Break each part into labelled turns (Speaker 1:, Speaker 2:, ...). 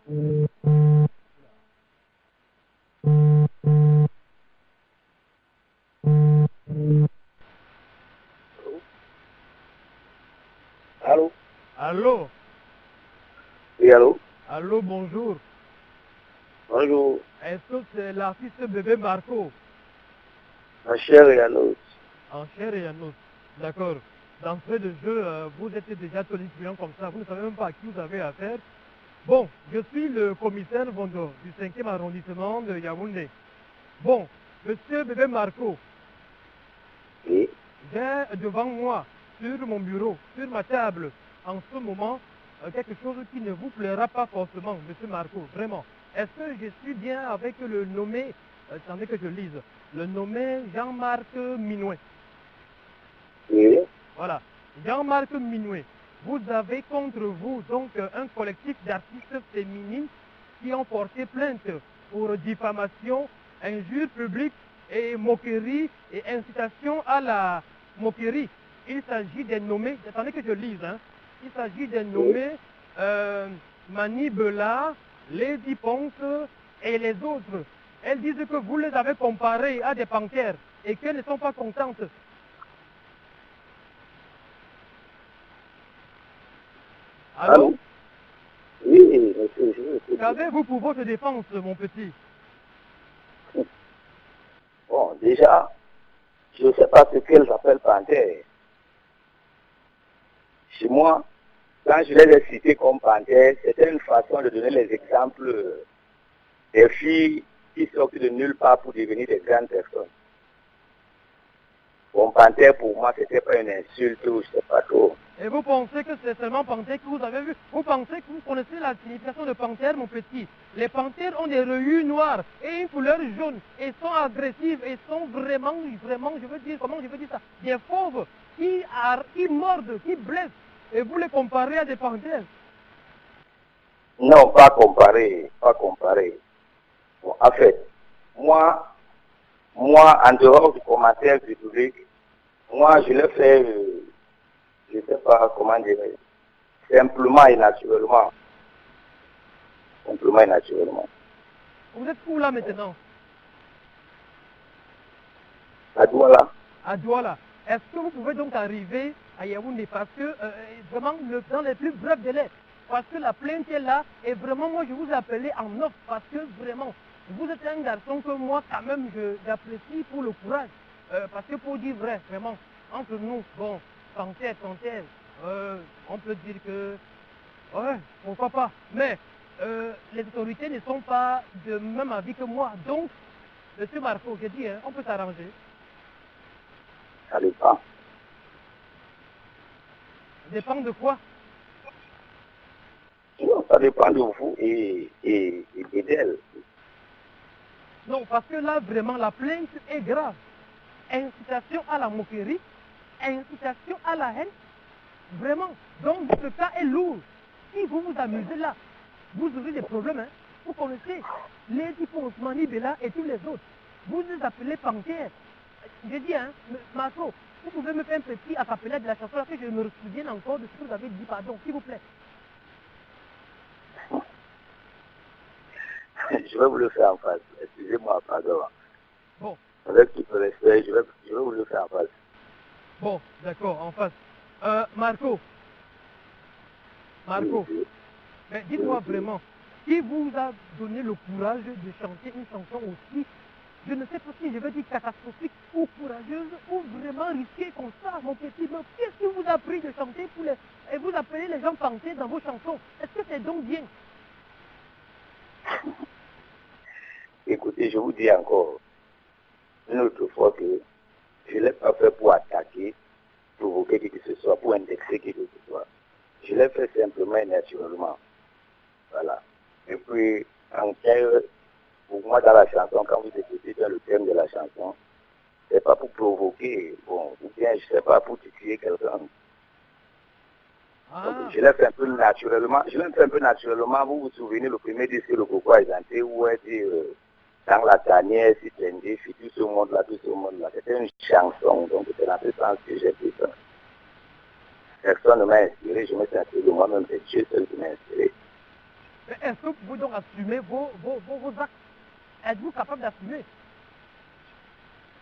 Speaker 1: Allô?
Speaker 2: Allô?
Speaker 1: Oui, allô?
Speaker 2: Allô, bonjour.
Speaker 1: Bonjour.
Speaker 2: Est-ce que c'est l'artiste Bébé Marco?
Speaker 1: Ma chère Yanos.
Speaker 2: En chair et en os. D'accord. D'entrée de jeu, vous êtes déjà tonitruant comme ça, vous ne savez même pas à qui vous avez affaire. Bon, je suis le commissaire Vondo du 5e arrondissement de Yaoundé. Bon, monsieur Bébé Marco,
Speaker 1: Oui.
Speaker 2: j'ai devant moi, sur mon bureau, sur ma table, en ce moment, quelque chose qui ne vous plaira pas forcément, monsieur Marco, vraiment. Est-ce que je suis bien avec le nommé, attendez que je lise, le nommé Jean-Marc Minouet?
Speaker 1: Oui.
Speaker 2: Voilà, Jean-Marc Minouet, vous avez contre vous donc un collectif d'artistes féminines qui ont porté plainte pour diffamation, injure publique et moquerie et incitation à la moquerie. Il s'agit des nommés, attendez que je lise, hein. Il s'agit des nommés Mani Bela, Lady Ponce et les autres. Elles disent que vous les avez comparées à des panthères et qu'elles ne sont pas contentes. Allô?
Speaker 1: Oui, monsieur, je vous écoute.
Speaker 2: Qu'avez-vous pour votre défense, mon petit?
Speaker 1: Bon, déjà, je ne sais pas ce qu'elles appellent panthère. Chez moi, quand je les ai cités comme panthère, c'était une façon de donner les exemples des filles qui sortent de nulle part pour devenir des grandes personnes. Bon, panthère, pour moi, c'était pas une insulte ou je sais pas trop.
Speaker 2: Et vous pensez que c'est seulement panthère que vous avez vu? Vous pensez que vous connaissez la signification de panthère, mon petit? Les panthères ont des rayures noires et une couleur jaune et sont agressives et sont vraiment, je veux dire, comment je veux dire ça? Des fauves qui mordent, qui blessent. Et vous les comparez à des panthères?
Speaker 1: Non, pas comparer, pas comparer. Bon, en fait, moi, en dehors du commentaire du public, moi, je le fais, je ne sais pas comment dire, simplement et naturellement. Simplement et naturellement.
Speaker 2: Vous êtes où là maintenant?
Speaker 1: À Douala.
Speaker 2: À Douala. Est-ce que vous pouvez donc arriver à Yaoundé parce que vraiment dans les plus brefs délais, parce que la plainte est là et vraiment moi je vous appelais en offre parce que vraiment vous êtes un garçon que moi quand même j'apprécie pour le courage parce que pour dire vrai vraiment entre nous bon panthère on peut dire que ouais pourquoi pas mais les autorités ne sont pas de même avis que moi donc monsieur Marco je dis hein, on peut s'arranger.
Speaker 1: Ça dépend.
Speaker 2: Ça dépend de quoi?
Speaker 1: Non, ça dépend de vous et d'elle.
Speaker 2: Non, parce que là, vraiment, la plainte est grave. Incitation à la moquerie, incitation à la haine, vraiment. Donc, ce cas est lourd. Si vous vous amusez là, vous aurez des problèmes. Hein. Vous connaissez Lady Ponce, Mani Bella et tous les autres. Vous les appelez panthères. Je dis, hein, Marco, vous pouvez me faire un petit acapella de la chanson là que je me souvienne encore de ce que vous avez dit, pardon, s'il vous plaît.
Speaker 1: Je vais vous le faire en face. Excusez-moi, pardon.
Speaker 2: Bon.
Speaker 1: Avec tout le respect, je vais vous le faire en face.
Speaker 2: Bon, d'accord, en face. Marco,
Speaker 1: Oui.
Speaker 2: mais dites-moi vraiment, qui vous a donné le courage de chanter une chanson aussi, je ne sais pas si je vais dire catastrophique ou courageuse ou vraiment risquée comme ça, mon petit. Mais qu'est-ce qui vous a pris de chanter et vous appelez les gens panthères dans vos chansons? Est-ce que c'est donc bien?
Speaker 1: Écoutez, je vous dis encore une autre fois que je ne l'ai pas fait pour attaquer, provoquer qui que ce soit, pour indexer qui que ce soit. Je l'ai fait simplement et naturellement. Voilà. Et puis, en clair, pour moi, dans la chanson, quand vous écoutez dans le thème de la chanson, c'est pas pour provoquer, bon, ou bien, je sais pas, pour titiller quelqu'un. Donc, je l'ai fait un peu naturellement. Vous vous souvenez, le premier disque, le Coco Aisanté, où elle dit, dans la tanière, si tu es tout ce monde-là, c'était une chanson. Donc, c'est dans ce sens que j'ai fait ça. Personne ne m'a inspiré, je me suis inspiré de moi-même, c'est Dieu seul qui m'a inspiré.
Speaker 2: Mais est-ce que vous pouvez donc assumer vos actes? Êtes-vous capable d'assumer?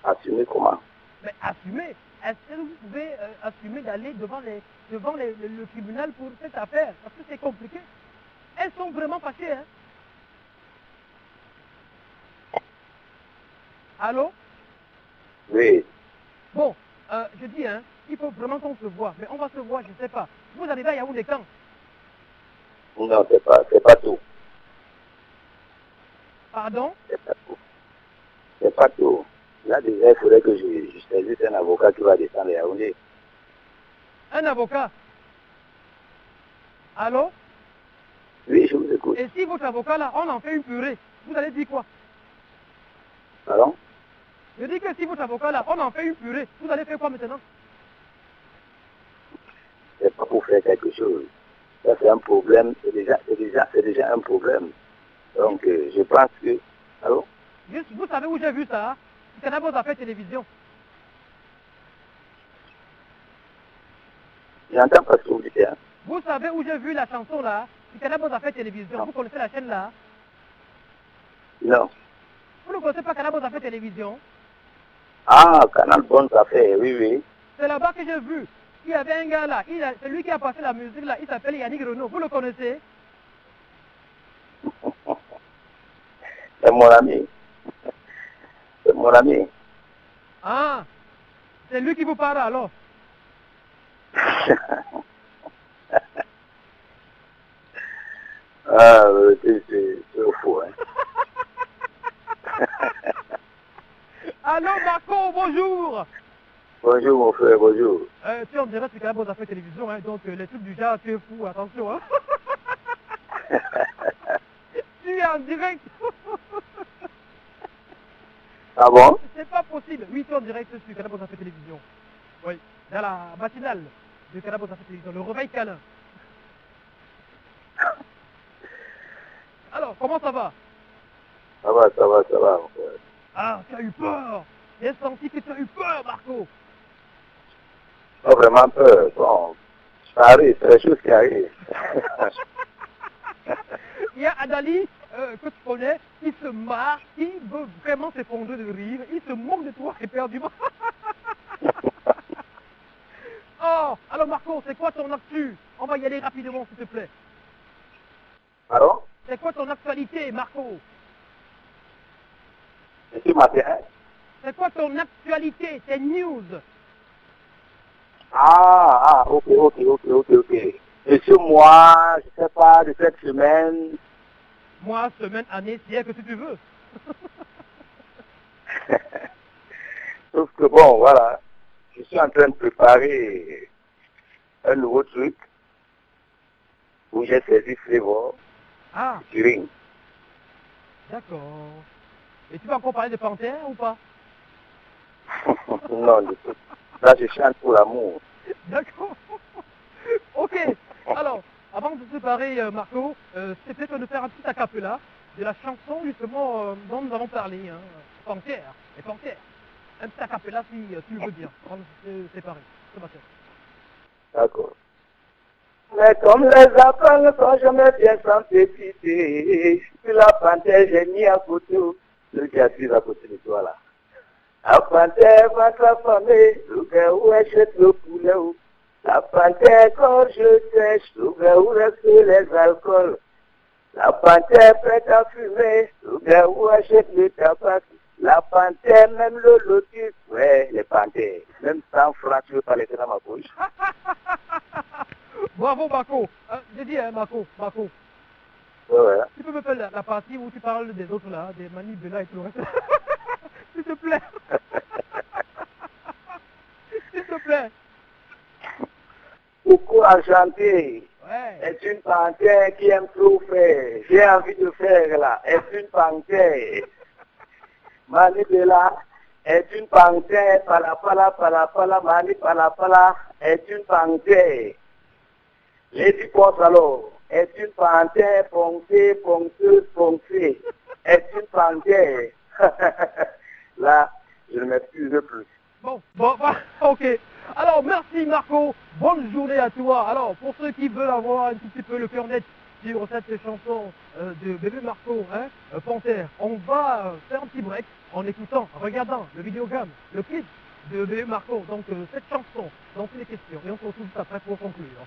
Speaker 1: Assumer comment?
Speaker 2: Mais assumer. Est-ce que vous pouvez assumer d'aller devant le tribunal pour cette affaire? Parce que c'est compliqué. Elles sont vraiment fâchées, hein? Allô?
Speaker 1: Oui.
Speaker 2: Bon, je dis, hein, il faut vraiment qu'on se voit. Mais on va se voir, je ne sais pas. Vous arrivez à Yaoundé quand?
Speaker 1: Non, c'est pas tout.
Speaker 2: Pardon?
Speaker 1: C'est pas tout. C'est pas tout. Là, déjà, il faudrait que je saisisse un avocat qui va descendre à Yaoundé.
Speaker 2: Un avocat? Allô?
Speaker 1: Oui, je vous écoute.
Speaker 2: Et si votre avocat là, on en fait une purée, vous allez dire quoi?
Speaker 1: Pardon?
Speaker 2: Je dis que si votre avocat là, on en fait une purée, vous allez faire quoi maintenant?
Speaker 1: C'est pas pour faire quelque chose. Ça, c'est un problème. C'est déjà un problème. Donc, je pense que... Allô?
Speaker 2: Juste, vous savez où j'ai vu ça? Hein? C'est dans vos affaires télévision.
Speaker 1: J'entends pas ce que vous dites. Hein?
Speaker 2: Vous savez où j'ai vu la chanson là? C'est dans vos affaires télévision.
Speaker 1: Non.
Speaker 2: Vous connaissez la chaîne là?
Speaker 1: Non.
Speaker 2: Vous ne connaissez pas Canal Bonne Affaires Télévision?
Speaker 1: Ah, Canal Bonne Affaires, oui, oui.
Speaker 2: C'est là-bas que j'ai vu. Il y avait un gars là, c'est lui qui a passé la musique là, il s'appelle Yannick Renaud. Vous le connaissez?
Speaker 1: C'est mon ami. C'est mon ami.
Speaker 2: Ah, c'est lui qui vous parle alors.
Speaker 1: Ah, c'est fou, hein.
Speaker 2: Allô Marco, bonjour.
Speaker 1: Bonjour mon frère, bonjour.
Speaker 2: Tu es en direct sur Canal Bonne Affaires Télévision, hein, donc les trucs du genre, tu es fou, attention. Hein. Tu es en direct.
Speaker 1: Ah bon?
Speaker 2: C'est pas possible. Oui, tu es en direct sur Canal Bonne Affaires Télévision. Oui, dans la matinale de Canal Bonne Affaires Télévision, le réveil câlin. Alors, comment ça va?
Speaker 1: Ça va, mon frère.
Speaker 2: Ah, tu as eu peur. J'ai senti que tu as eu peur, Marco.
Speaker 1: Pas vraiment peur. Bon, ça arrive, c'est des choses qui arrivent.
Speaker 2: Il y a Adali, que tu connais, il se marre, il veut vraiment s'effondrer de rire, il se moque de toi éperdument. Oh, alors Marco, c'est quoi ton actu? On va y aller rapidement, s'il te plaît.
Speaker 1: Pardon?
Speaker 2: C'est quoi ton actualité, Marco?
Speaker 1: Et ce matin?
Speaker 2: C'est quoi ton actualité, tes news?
Speaker 1: Ok. Et sur moi, je sais pas, de cette semaine.
Speaker 2: Moi, semaine, année, siècle, si tu veux.
Speaker 1: Sauf que bon, voilà, je suis en train de préparer un nouveau truc où j'ai saisi Flavor,
Speaker 2: Ah,
Speaker 1: featuring.
Speaker 2: d'accord. Et tu vas encore parler de Panthère ou pas?
Speaker 1: Non, du tout. Là, je chante pour l'amour.
Speaker 2: D'accord. Ok. Alors, avant de se séparer, Marco, c'est peut-être de faire un petit acapella de la chanson justement dont nous avons parlé, hein, Panthère, et Panthère. Un petit acapella si tu le veux bien, avant de se séparer. Ce matin.
Speaker 1: D'accord. Mais comme les enfants ne sont jamais bien sans pépiter, sur la panthère, j'ai mis à côté, celui qui assise à côté de toi là. La panthère va s'affamer, le gars où achète le poulet. La panthère, quand je sèche, le gars où reste les alcools. La panthère prête à fumer, le gars où achète le tabac. La panthère, même le lotus, ouais, les panthères, même 100 francs, tu veux pas laisser dans ma bouche.
Speaker 2: Bravo Marco. J'ai dit, hein, Marco.
Speaker 1: Ouais.
Speaker 2: Tu peux me faire la partie où tu parles des autres là, des Mani Bella et tout le reste. S'il te plaît. S'il te plaît.
Speaker 1: Pourquoi chanter?
Speaker 2: Ouais.
Speaker 1: Est une panthère qui aime trop faire. J'ai envie de faire là. Est une panthère. Mani Bella est une panthère. Pala, Mani Pala est une panthère. Lady Post alors est une panthère poncée, est une panthère. Là, je ne m'excuse plus.
Speaker 2: Bon, ok. Alors, merci Marco. Bonne journée à toi. Alors, pour ceux qui veulent avoir un tout petit peu le cœur net, sur cette chanson de Bébé Marco, hein, Panthère. On va faire un petit break en écoutant, en regardant le vidéogramme, le clip de Bébé Marco, donc cette chanson, donc les questions. Et on se retrouve juste après pour conclure.